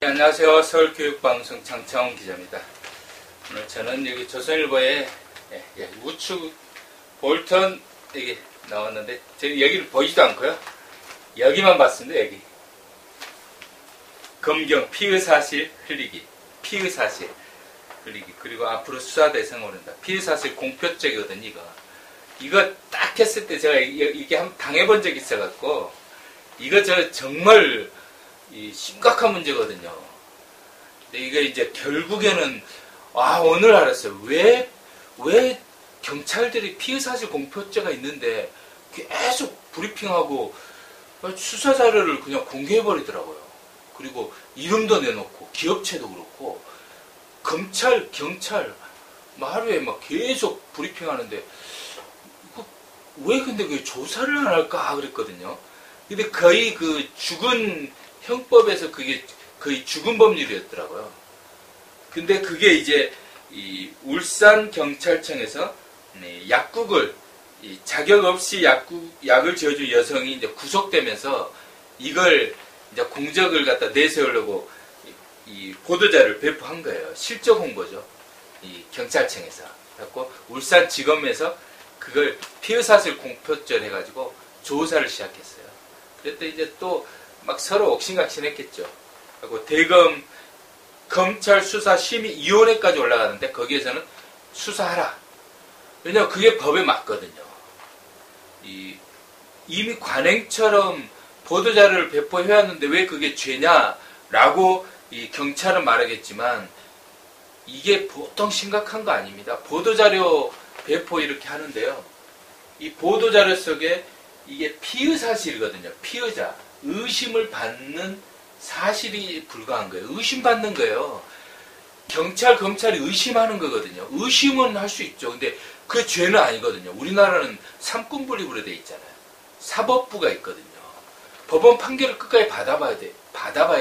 네, 안녕하세요. 서울교육방송 장창훈 기자입니다. 오늘 저는 여기 조선일보에 우측 볼턴 여기 나왔는데 저는 여기를 보지도 않고요. 여기만 봤습니다. 여기 검경 피의사실 흘리기, 피의사실 흘리기, 그리고 앞으로 수사 대상을 오른다. 피의사실 공표죄거든요. 이거 딱 했을 때 제가 이게 한번 당해본 적이 있어갖고 이거 저 정말 심각한 문제거든요. 근데 이게 이제 결국에는 오늘 알았어요. 왜 경찰들이 피의사실 공표죄가 있는데 계속 브리핑하고 수사 자료를 그냥 공개해버리더라고요. 그리고 이름도 내놓고 기업체도 그렇고 검찰, 경찰 하루에 막 계속 브리핑하는데 왜 근데 그 조사를 안 할까 그랬거든요. 근데 거의 그 죽은 형법에서 그게 거의 죽은 법률이었더라고요. 근데 그게 이제 이 울산경찰청에서 약국을 자격 없이 약을 지어준 여성이 이제 구속되면서 이걸 이제 공적을 갖다 내세우려고 이 보도자를 배포한 거예요. 실적 홍보죠. 이 경찰청에서. 그래갖고 울산지검에서 그걸 피의사실 공표죄 해가지고 조사를 시작했어요. 그랬더니 이제 또 막 서로 옥신각신했겠죠. 그리고 대검 검찰 수사 심의위원회까지 올라가는데 거기에서는 수사하라. 왜냐하면 그게 법에 맞거든요. 이미 관행처럼 보도자료를 배포해왔는데 왜 그게 죄냐라고 이 경찰은 말하겠지만 이게 보통 심각한 거 아닙니다. 보도자료 배포 이렇게 하는데요. 이 보도자료 속에 이게 피의사실이거든요. 피의자. 의심을 받는 사실이 불과한 거예요. 의심받는 거예요. 경찰, 검찰이 의심하는 거거든요. 의심은 할 수 있죠. 근데 그 죄는 아니거든요. 우리나라는 삼권분립으로 돼 있잖아요. 사법부가 있거든요. 법원 판결을 끝까지 받아봐야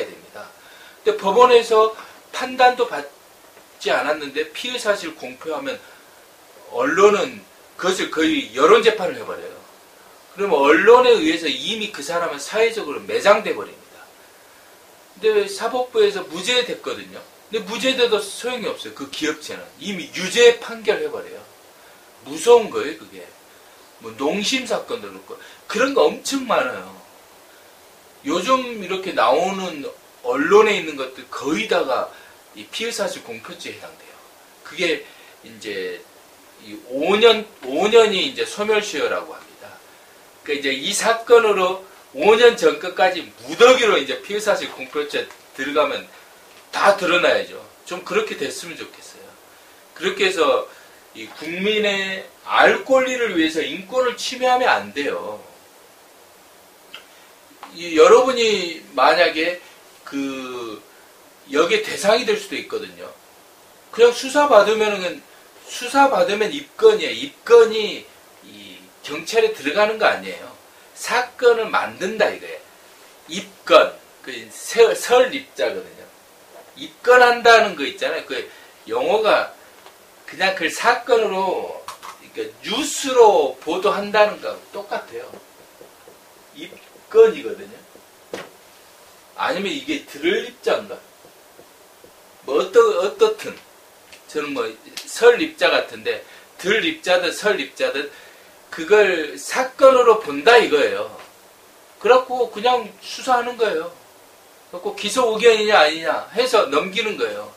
됩니다. 근데 법원에서 판단도 받지 않았는데 피의사실 공표하면 언론은 그것을 거의 여론재판을 해버려요. 그러면 언론에 의해서 이미 그 사람은 사회적으로 매장돼 버립니다. 근데 사법부에서 무죄됐거든요. 근데 무죄돼도 소용이 없어요. 그 기업체는 이미 유죄 판결해버려요. 무서운 거예요, 그게. 뭐 농심 사건도 그렇고 그런 거 엄청 많아요. 요즘 이렇게 나오는 언론에 있는 것들 거의 다가 이 피의사실 공표죄에 해당돼요. 그게 이제 5년이 이제 소멸시효라고 합니다. 그러니까 이제 이 사건으로 5년 전까지 무더기로 이제 피의사실 공표죄 들어가면 다 드러나야죠. 좀 그렇게 됐으면 좋겠어요. 그렇게 해서 이 국민의 알 권리를 위해서 인권을 침해하면 안 돼요. 여러분이 만약에 여기에 대상이 될 수도 있거든요. 그냥 수사받으면 입건이에요. 입건이 경찰에 들어가는 거 아니에요. 사건을 만든다 이거예요. 입건, 설립자거든요. 입건한다는 거 있잖아요. 그 용어가 그냥 그 사건으로 그러니까 뉴스로 보도한다는 거하고 똑같아요. 입건이거든요. 아니면 이게 들립자인가? 뭐 어떻든 저는 뭐 설립자 같은데 들립자든 설립자든 그걸 사건으로 본다 이거예요. 그래갖고 그냥 수사하는 거예요. 그래갖고 기소 의견이냐 아니냐 해서 넘기는 거예요.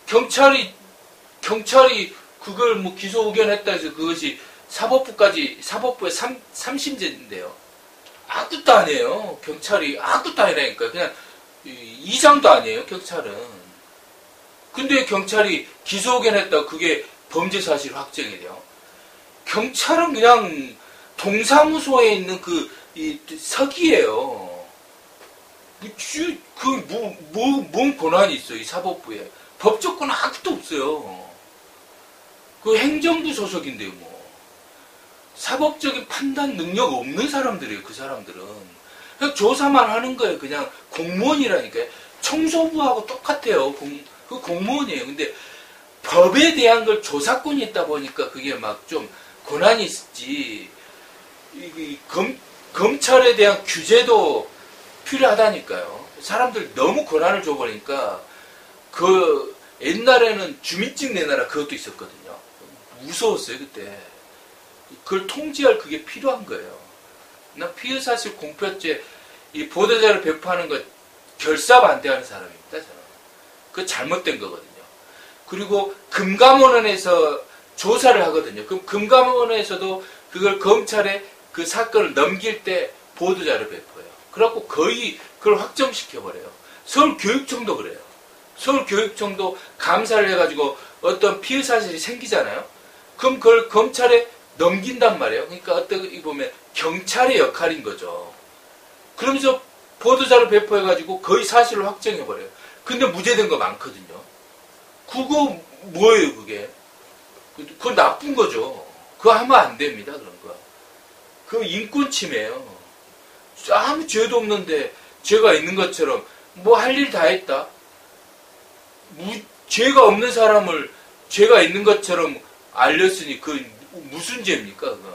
경찰이 그걸 뭐 기소 의견했다 해서 그것이 사법부의 3심제인데요. 아무것도 아니에요. 경찰이 아무것도 아니라니까요. 그냥 이장도 아니에요. 경찰은. 근데 경찰이 기소 의견했다 그게 범죄 사실 확정이 돼요. 경찰은 그냥 동사무소에 있는 이 서기예요. 뭔 권한이 있어, 이 사법부에. 법적 권한 아무것도 없어요. 그 행정부 소속인데요, 뭐. 사법적인 판단 능력 없는 사람들이에요, 그 사람들은. 그냥 조사만 하는 거예요, 그냥 공무원이라니까요. 청소부하고 똑같아요. 그 공무원이에요. 근데 법에 대한 걸 조사권이 있다 보니까 그게 막 좀 권한이 있지. 검찰에 대한 규제도 필요하다니까요. 사람들 너무 권한을 줘버리니까 그 옛날에는 주민증 내놔라 그것도 있었거든요. 무서웠어요 그때. 그걸 통제할 그게 필요한 거예요. 나 피의사실 공표죄 이 보도자료 배포하는 거 결사 반대하는 사람입니다. 저는. 그거 잘못된 거거든요. 그리고 금감원에서 조사를 하거든요. 그럼 금감원에서도 그걸 검찰에 그 사건을 넘길 때 보도자료 배포해요. 그래갖고 거의 그걸 확정시켜버려요. 서울교육청도 그래요. 서울교육청도 감사를 해가지고 어떤 피의 사실이 생기잖아요. 그럼 그걸 검찰에 넘긴단 말이에요. 그러니까 어떻게 보면 경찰의 역할인 거죠. 그러면서 보도자료 배포해가지고 거의 사실을 확정해버려요. 근데 무죄된 거 많거든요. 그거 뭐예요 그게? 그거 나쁜 거죠. 그거 하면 안 됩니다 그런 거. 그거 인권 침해예요. 아무 죄도 없는데 죄가 있는 것처럼 뭐 할 일 다 했다. 죄가 없는 사람을 죄가 있는 것처럼 알렸으니 그 무슨 죄입니까 그건.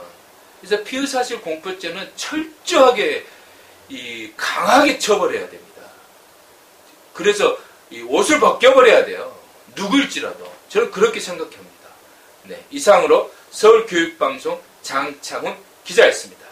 그래서 피의사실 공표죄는 철저하게 강하게 처벌해야 됩니다. 그래서 옷을 벗겨버려야 돼요. 누구일지라도. 저는 그렇게 생각합니다. 네, 이상으로 서울교육방송 장창훈 기자였습니다.